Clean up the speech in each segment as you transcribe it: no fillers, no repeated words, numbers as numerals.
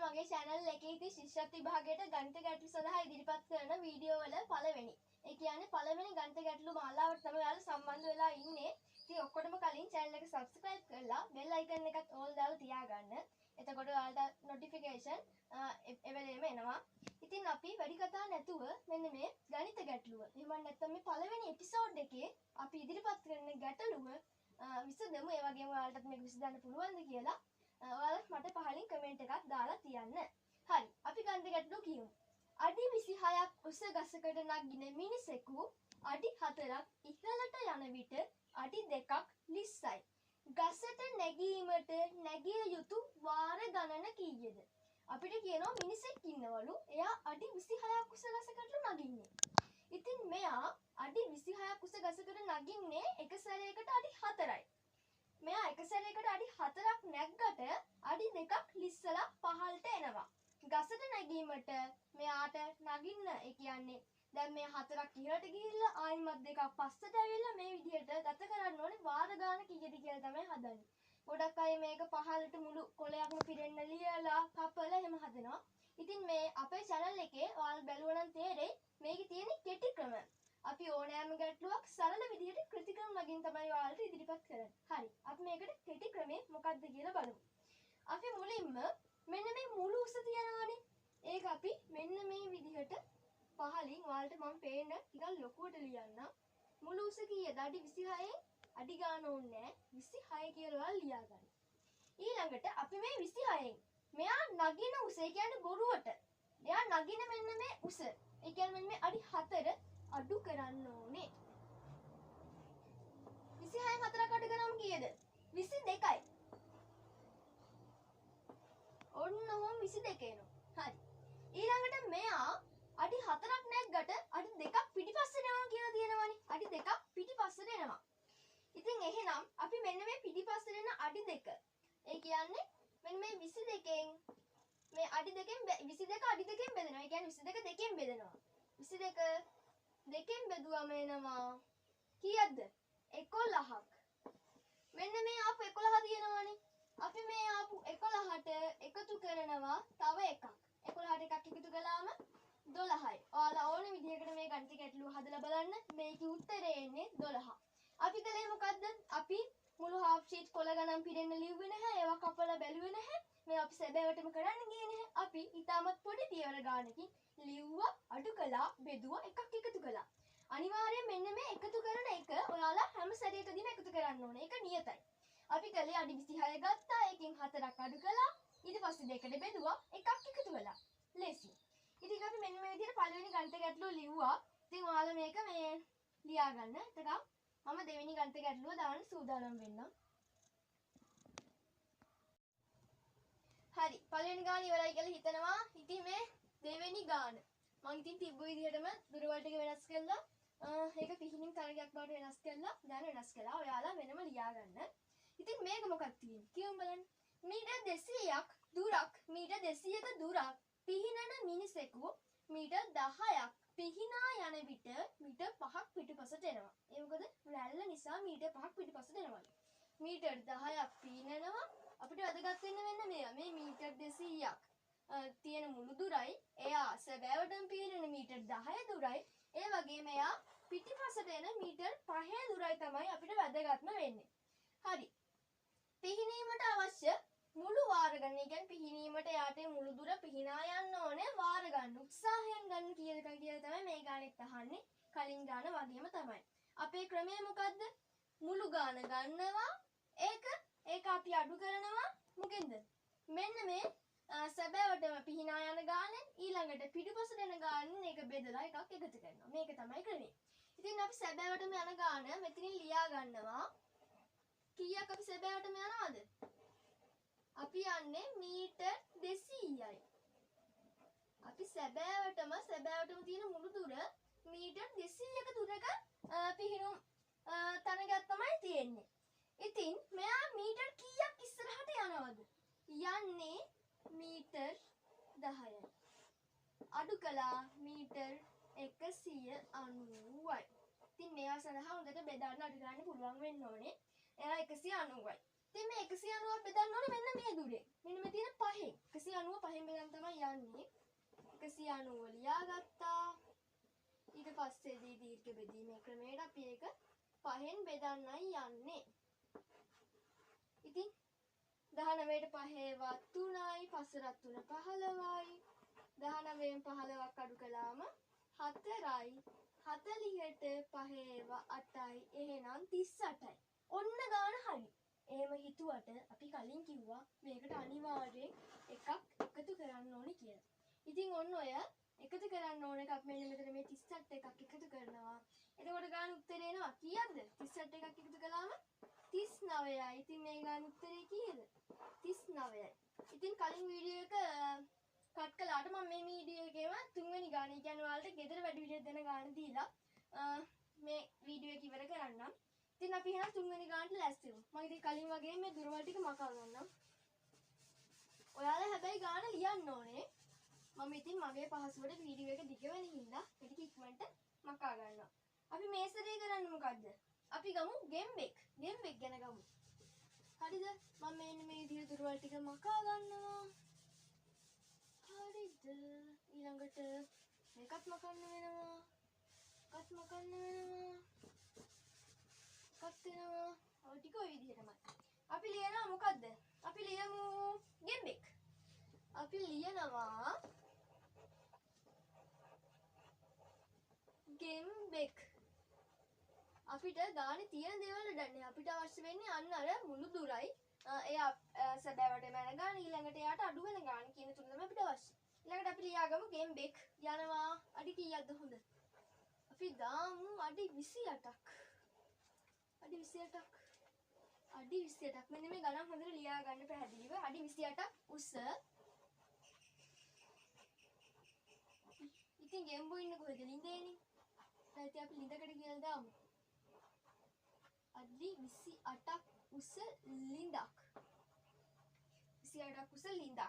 මගේ channel එකේ ඉති ශිෂ්‍යත්ව විභාගයට ගණිත ගැටළු සඳහා ඉදිරිපත් කරන වීඩියෝ වල පළවෙනි. ඒ කියන්නේ පළවෙනි ගණිත ගැටළු මාලාවට තමයි ඔයාලා සම්බන්ධ වෙලා ඉන්නේ. ඉතින් ඔක්කොටම කලින් channel එක subscribe කරලා bell icon එකත් all දාලා තියාගන්න. එතකොට ඔයාලට notification එවෙලෙම එනවා. ඉතින් අපි වැඩි කතා නැතුව මෙන්න මේ ගණිත ගැටළුව. එහෙම නැත්නම් මේ පළවෙනි එපිසෝඩ් එකේ අපි ඉදිරිපත් කරන ගැටළුව විසඳමු. ඒ වගේම ඔයාලටත් මේක විසඳන්න පුළුවන්ද කියලා ඔයාලා මට පහලින් කමෙන්ට් එකක් දාලා තියන්න. හරි. අපි ගණිත ගැටළුව කියමු. අඩි 26ක් උස ගසකට නගින මිනිසෙකු අඩි 4ක් ඉහළට යන විට අඩි 2ක් ලිස්සයි. ගසට නැගීමට නැගිය යුතු වාර ගණන කීයද? අපිට කියනවා මිනිසෙක් ඉන්නවලු. එයා අඩි 26ක් උස ගසකට නගින්නේ. ඉතින් මෙයා අඩි 26ක් උස ගසකට නගින්නේ එක සැරයකට අඩි 4යි. මෙයා එක සැරයකට අඩි 4ක් නැග්ගට අඩි 2ක් ලිස්සලා පහළට එනවා. ගසට නැගීමට මෙයාට නගින්න ඒ කියන්නේ දැන් මේ 4ක් ඉහළට ගිහිල්ලා ආයිමත් 2ක් පස්සට ඇවිල්ලා මේ විදිහට ගත කරන්න ඕනේ වාර ගාන කීයද කියලා තමයි හදන්නේ. ගොඩක් අය මේක පහළට මුළු කොලයක්ම පිරෙන්න ලියලා කපලා එහෙම හදනවා. ඉතින් මේ අපේ channel එකේ ඔයාලා බැලුවා නම් තේරෙයි මේකේ තියෙන කෙටි ක්‍රම. අපි ඕනෑම ගැටලුවක් සරල විදිහට ක්‍රිටිකල් මගින් තමයි ඔයාලට ඉදිරිපත් කරන්නේ. හරි. අපි මේකට කෙටි ක්‍රමය මොකක්ද කියලා බලමු. අපි මුලින්ම මෙන්න මේ මුළු උස තියනවානේ. ඒක අපි මෙන්න මේ විදිහට පහලින් ඔයාලට මම පේන්න ටිකක් ලොකුවට ලියන්නම්. මුළු උස කීයද? අඩි 26 අඩි ගාන ඕනේ නැහැ. 26 කියලා ඔයාලා ලියාගන්න. ඊළඟට අපි මේ 26න් මෙයා නගින උස ඒ කියන්නේ බොරුවට. එයා නගින මෙන්න මේ උස. ඒ කියන්නේ මෙන්න මේ අඩි 4 අඩු කරන්න ඕනේ. 26න් 4ක් අඩු කරාම කීයද? 22යි. ඔන්න ඔහොම 22 එනවා. හරි. ඊළඟට මෙයා අඩි 4ක් නැග්ගට අඩි 2ක් පිටිපස්සට යනවා කියලා තියෙනවනේ. අඩි 2ක් පිටිපස්සට එනවා. ඉතින් එහෙනම් අපි මෙන්න මේ පිටිපස්සට එන අඩි 2. ඒ කියන්නේ මෙන්න මේ 22න් මේ අඩි 2න් 22 අඩි 2න් බෙදෙනවා. ඒ කියන්නේ 22 දෙකෙන් බෙදෙනවා. 22 දෙකෙන් බෙදුවම එනවා කීයද? 11ක්. මෙන්න මේ ආපු 11 තියෙනවනේ. අපි මේ ආපු 11ට එකතු කරනවා තව එකක්. 11ට එකක් එකතු කළාම 12යි. ඔයාලා ඕන විදිහකට මේ ගණිත ගැටලුව හදලා බලන්න. මේකේ උත්තරේ එන්නේ 12. අපි කලේ මොකද්ද? අපි මුළු half sheet කොළ ගණන් පිරෙන්න ලිව්වේ නැහැ. ඒවා කපලා බැලුවේ නැහැ. මේ අපි සැබෑවටම කරන්න ගියේ නැහැ. අපි ඊටමත් පොඩි පියවර ගානකින් ලිව්වා, අඩු කළා, බෙදුවා, එකක් එකතු කළා. අනිවාර්යයෙන් මෙන්න මේ එකතු කරන එක ඔයාලා හැම සැරයකදීම එකතු කරන්න ඕනේ. ඒක නියතයි. අපි කලේ අඩි 26 ගත්තා. ඒකෙන් 4ක් අඩු කළා. ඊට පස්සේ දෙකට බෙදුවා, එකක් එකතු කළා. ලේසි. ඉතින් අපි මෙන්න මේ විදිහට පළවෙනි ගණිත ගැටලුව ලිව්වා. ඉතින් ඔයාලා මේක මේ ලියා ගන්න. එතකම් මම දෙවෙනි ගණිත ගැටලුව දාන්න සූදානම් වෙන්නම්. හරි. පළවෙනි ගාන ඉවරයි කියලා හිතනවා. ඉතින් මේ දෙවෙනි ගාන මම ඉතින් තිබ්බ විදිහටම දුරවල් ටික වෙනස් කළා. ඒක පිහිනින් තරගයක් බවට වෙනස් කළා. දැන් වෙනස් කළා. ඔයාලා වෙනම ලියා ගන්න. ඉතින් මේක මොකක්ද තියෙන්නේ? කියමු බලන්න. මීටර් 200ක් දුරක් මීටර් 200ක දුරක් පිහිනන මිනිසෙකු මීටර් 10ක් පිහිනා යන විට මීටර් 5ක් පිටුපසට එනවා. ඒ මොකද රැල්ල නිසා මීටර් 5ක් පිටුපසට එනවා. මීටර් 10ක් පිහිනනවා. අපිට වැදගත් වෙන්නේ මෙන්න මේවා. මේ මීටර් 200ක් තියෙන මුළු දුරයි එයා සැබෑවටම පිහිනන මීටර් 10 දුරයි. ඒ වගේම එයා පිටිපසට එන මීටර් 5 දුරයි තමයි අපිට වැදගත්ම වෙන්නේ. හරි. පිහිනීමට අවශ්‍ය මුළු වාර ගන්න. ඒ කියන්නේ පිහිනීමට යාට මුළු දුර පිහිනා යන්න ඕනේ වාර ගන්න. උත්සාහයෙන් ගන්න කියලා තමයි මේ ගානෙත් අහන්නේ. කලින් ගාන වගේම තමයි. අපේ ක්‍රමය මොකද්ද? මුළු ගාන ගන්නවා. ඒක අපි අඩු කරනවා මොකෙන්ද? මෙන්න මේ සැබෑවටම පිහිනා යන ගානෙන් ඊළඟට පිටුපසට එන ගානෙන් ඒක බෙදලා එකක් එකතු කරනවා. මේක තමයි ක්‍රමය. ඉතින් අපි සැබෑවටම යන ගාන මෙතනින් ලියා ගන්නවා. කීයක් අපි සැබෑවටම යනවද? අපි යන්නේ මීටර් 200යි. අපි සැබෑවටම තියෙන මුළු දුර මීටර් 200ක දුරක පිහිනුම් තනගයක් තමයි තියෙන්නේ. ඉතින් මෙයා මීටර් කීයක් ඉස්සරහට යනවද? යන්නේ මීටර් 10යි. අඩු කළා මීටර් 190යි. ඉතින් මේවා සඳහා හොඳට බෙදාගෙන අඩු කරන්න පුළුවන් වෙන්න ඕනේ. එයා 190යි. ඉතින් මේ 190 බෙදන්න ඕනේ මෙන්න මේ දුරේ. මෙන්න මේ තියෙන 5න්. 190 5න් බෙදන්න තමයි යන්නේ. 190 ලියාගත්තා. ඊට පස්සේදී දීර්ඝ බෙදීමේ ක්‍රමයට අපි ඒක 5න් බෙදන්නයි යන්නේ. ඉතින් 19ට 5 වත් 3යි 5 රත් 3 15යි 19න් 15ක් අඩු කළාම 4යි 40ට 5 8යි එහෙනම් 38යි. ඔන්න ගාන හරි. එහෙම හිතුවට අපි කලින් කිව්වා මේකට අනිවාර්යෙන් එකක් එකතු කරන්න ඕනේ කියලා. ඉතින් ඔන්න ඔය එකතු කරන්න ඕන එකක් මෙන්න මෙතන මේ 38 එකක් එකතු කරනවා. එතකොට ගාන උත්තරේ එනවා කීයද? 38 එකක් එකතු කළාම 39යි. ඉතින් මේ ගාන උත්තරේ කීයද? 39යි. ඉතින් කලින් වීඩියෝ එක කට් කළාට මම මේ වීඩියෝ එකේම තුන්වෙනි ගාන කියන්නේ ඔයාලට ගෙදර වැඩි විදියට දෙන ගාන දීලා මේ වීඩියෝ එක ඉවර කරන්නම්. ඉතින් අපි එහෙනම් තුන්වෙනි ගානට ලෑස්ති වෙමු. මම ඉතින් කලින් වගේ මේ දුරවල් ටික මකා ගන්නම්. ඔයාලා හැබැයි ගාන ලියන්න ඕනේ. මම ඉතින් මගේ පහසුවට වීඩියෝ එක දිග වෙන හින්දා මේ ටික ඉක්මනට මකා ගන්නවා. අපි මේ සැරේ කරන්නේ මොකද්ද? අපි ගමු ගෙම්බෙක්. ගෙම්බෙක් ගැන ගමු. හරිද? මම මෙන්න මේ විදිහට දුරවල් ටික මකා ගන්නවා. හරිද? ඊළඟට මේකත් මකන්න වෙනවා. එකත් මකන්න වෙනවා. එකත් වෙනවා. ඔය ටික ඔය විදිහටමයි. අපි ලියනවා මොකද්ද? අපි ලියමු ගෙම්බෙක්. අපි ලියනවා ගෙම්බෙක්. අපිට ගානේ තියෙන දේවල් වලට අපිට අවශ්‍ය වෙන්නේ අන්න අර මුළු දුරයි එයා සැබෑවටම යන ගාන ඊළඟට එයාට අඩු වෙන ගාන කියන තුන තමයි අපිට අවශ්‍ය. ඊළඟට අපි ලියාගමු ගෙම්බෙක් යනවා අඩි කීයක්ද හොඳ? අපි දාමු අඩි 28ක්. අඩි 28ක්. අඩි 28ක්. මෙන්න මේ ගණන් හොඳට ලියා ගන්න පැහැදිලිව. අඩි 28ක් උස. ඉතින් ගෙම්බෝ ඉන්නේ කොහෙද? ලිඳේනේ. දැන් අපි ලිඳකට කියලා දාමු. අඩි 28ක් උස ලිඳක්. 28ක් උස ලිඳක්.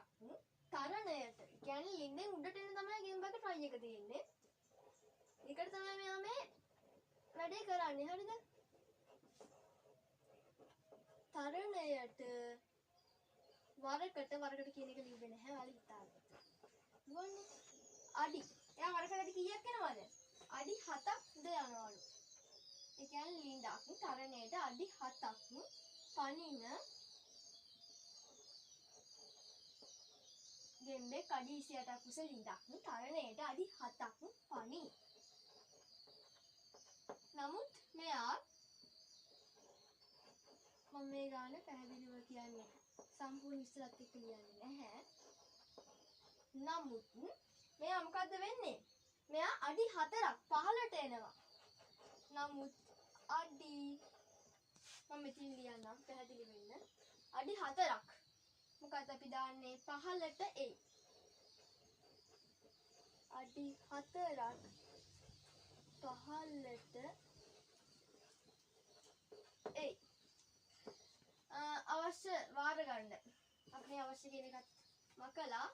තරණයට. කියන්නේ ලිඳෙන් උඩට එන්න තමයි ගෙම්බගේ ට්‍රයි එක තියෙන්නේ. ඒකට තමයි මෙයා මේ වැඩේ කරන්නේ. හරිද? තරණයට වරකට කියන එක ලිව්වේ නැහැ. ඔයාලා හිතාගන්න. දුවන්නේ අඩි. එයා වරකට කීයක් යනවද? අඩි 7ක්ද යනවලු. ඒ කියන්නේ ලිඳක් තරණයට අඩි 7ක් පනින ගෙම්බෙක් අඩි 28ක් උස ලිඳක් තරණයට අඩි 7ක් පනි. නමුත් මෙයා මම මේ ගාන පැහැදිලිව කියන්නේ සම්පූර්ණ විස්තරත් එක්ක ලියන්නේ නැහැ. නමුත් මෙයා මොකද්ද වෙන්නේ? මෙයා අඩි 4ක් පහළට එනවා. නමුත් අඩි මම මෙතන ලියන්නම් පැහැදිලි වෙන්න. අඩි 4ක්. මොකද අපි දාන්නේ පහළට එයි. අඩි 4ක් පහළට එයි. අවශ්‍ය වාර ගන්න. අපි අවශ්‍ය කියන එකත් මකලා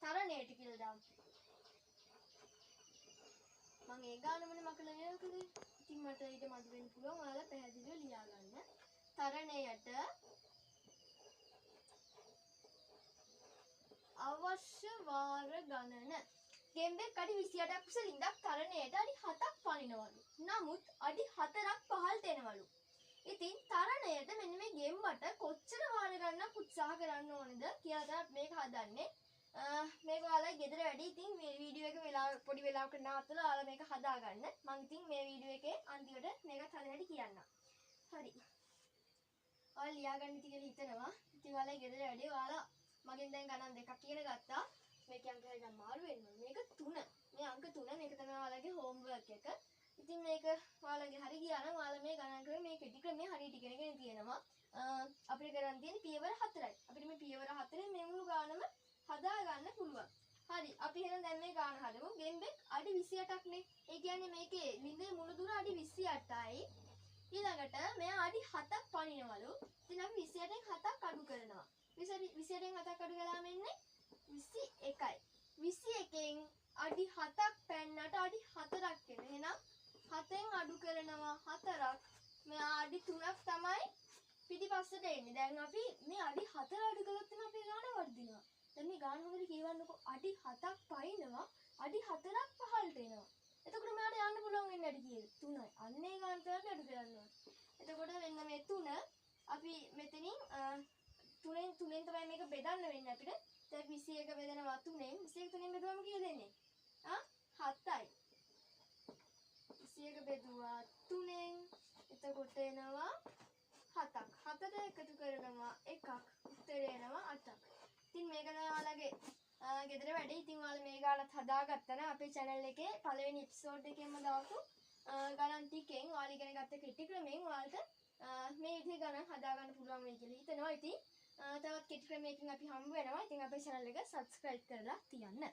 තරණයට කියලා දාමු. මම ඒ ගානමනේ මකලා නේද? ඉතින් මට ඊට මදි වෙන්න පුළුවන්. ඔයාලා පැහැදිලිව ලියා ගන්න. තරණයට අවශ්‍ය වාර ගණන. ගෙම්බෙක් අඩි 28ක් උස ලිඳක් තරණයට අඩි 7ක් පනිනවලු. නමුත් අඩි 4ක් පහළට එනවලු. ඉතින් තරණයට මෙන්න මේ ගෙම්බට කොච්චර වාර ගන්නක් උත්සාහ කරන්න ඕනද කියලා තමයි මේක හදන්නේ. මේක ඔයාලා ගෙදර වැඩි. ඉතින් මේ වීඩියෝ එක වෙලාව පොඩි වෙලාවකට නවත්තලා ඔයාලා මේක හදාගන්න. මම ඉතින් මේ වීඩියෝ එකේ අන්තිමට මේකත් හදන්න හැටි කියන්නම්. හරි. ඔයාලා ලියා ගන්න ඉතින් කියලා හිතනවා. ඉතින් ඔයාලා ගෙදර වැඩි. ඔයාලා මගෙන් දැන් ගණන් දෙකක් ඉගෙන ගත්තා. මේක අංක හරියට අමාරු වෙනවා. මේක 3. මේ අංක 3 මේක තමයි ඔයාලගේ හෝම්වර්ක් එක. ඉතින් මේක ඔයාලගේ හරි ගියා නම් ඔයාලා මේ ගණන් ක්‍රමය මේ කෙටි ක්‍රමය හරියට ඉගෙනගෙන තියෙනවා. අපිට කරන් තියෙන්නේ පියවර 4යි. අපිට මේ පියවර 4ෙන් මේ මුළු ගානම හදා ගන්න පුළුවන්. හරි. අපි එහෙනම් දැන් මේ ගාන හදමු. ගෙම්බෙක් අඩි 28ක් නේ. ඒ කියන්නේ මේකේ ලිඳේ මුළු දුර අඩි 28යි. ඊළඟට මෙයා අඩි 7ක් පනිනවලු. ඉතින් අපි 28න් 7ක් අඩු කරනවා. 28න් 7ක් අඩු කළාම එන්නේ 21යි. 21න් අඩි 7ක් පැන්නට අඩි 4ක් එන. එහෙනම් 7න් අඩු කරනවා 4ක්. මෙයා අඩි 3ක් තමයි පිටිපස්ස පස්සට එන්නේ. දැන් අපි මේ අඩි 4 අඩු කළොත් තමයි අපේ ගාන වර්ධිනවා. දැන් මේ ගාන හොඳට කියවන්නකො අඩි 7ක් පයින්නවා අඩි 4ක් පහළට එනවා. එතකොට මෙයාට යන්න පුළුවන් වෙන්නේ අඩි කීයද? 3යි. අන්නේ ගාන තමයි අඩු කරන්න ඕනේ. එතකොට වෙන මේ 3 අපි මෙතනින් 3ෙන් තමයි මේක බෙදන්න වෙන්නේ අපිට. දැන් 21 බෙදනවා 3ෙන් 21 3ෙන් බෙදුවම කීයද එන්නේ? 7යි. 21 බෙදුවා 3ෙන් එතකොට එනවා 7ක්. 7ට එකතු කරනවා 1ක්. උත්තරේ එනවා 8ක්. ඉතින් මේක තමයි ඔයාලගේ ගෙදර වැඩේ. ඉතින් ඔයාලා මේ ගානත් හදාගත්තා නම් අපේ channel එකේ පළවෙනි එපිසෝඩ් එකේම දාපු ගණන් ටිකෙන් ඔයාලා ඉගෙන ගත්ත කෙටි ක්‍රමයෙන් ඔයාලට මේ විදිහේ ගණන් හදාගන්න පුළුවන් වෙයි කියලා හිතනවා. ඉතින් තවත් කෙටි ක්‍රමයකින් අපි හම්බ වෙනවා. ඉතින් අපේ channel එක subscribe කරලා තියන්න.